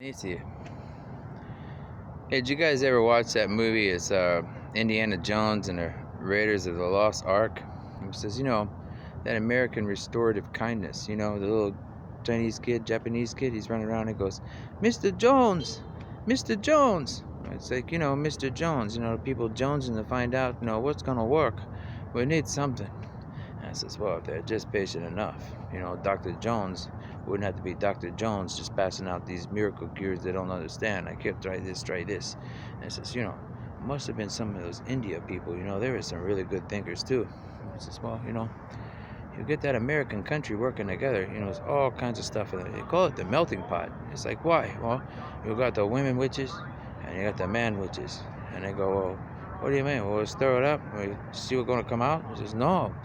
A.C.R. Hey, did you guys ever watch that movie? It's Indiana Jones and the Raiders of the Lost Ark. It says, that American restorative kindness. The little Chinese kid, Japanese kid, he's running around and goes, "Mr. Jones, Mr. Jones." It's like, Mr. Jones, the people jonesing to find out, what's gonna work. We need something. And I says, well, if they're just patient enough, Dr. Jones wouldn't have to be Dr. Jones just passing out these miracle cures they don't understand. I kept try this, try this. And I says, must have been some of those India people, there were some really good thinkers too. I says, well, you get that American country working together, there's all kinds of stuff in it. They call it the melting pot. It's like, why? Well, you got the women witches and you got the man witches. And they go, well, what do you mean? Well, let's stir it up. We see what's going to come out. He says, no.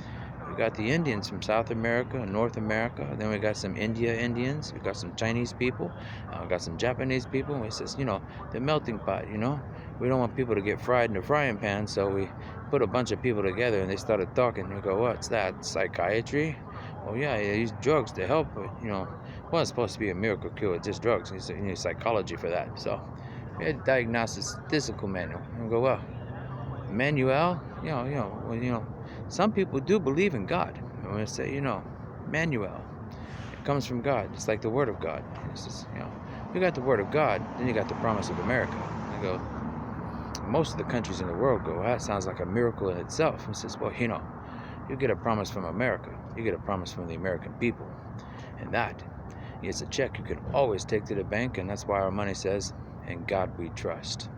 We got the Indians from South America and North America. Then we got some India Indians. We got some Chinese people. We got some Japanese people. And he says, the melting pot, We don't want people to get fried in the frying pan, so we put a bunch of people together and they started talking. We go, what's that? Psychiatry? Oh, yeah, they use drugs to help. But, well, it's supposed to be a miracle cure. It's just drugs. He said, you need psychology for that. So we had a diagnosis statistical manual. And we go, well, Manuel, some people do believe in God. I'm going to say, Manuel, it comes from God. It's like the Word of God. It's just, you got the Word of God, then you got the promise of America. I go, most of the countries in the world go, that sounds like a miracle in itself. He says, well, you get a promise from America. You get a promise from the American people. And that is a check you can always take to the bank, and that's why our money says, "In God we trust."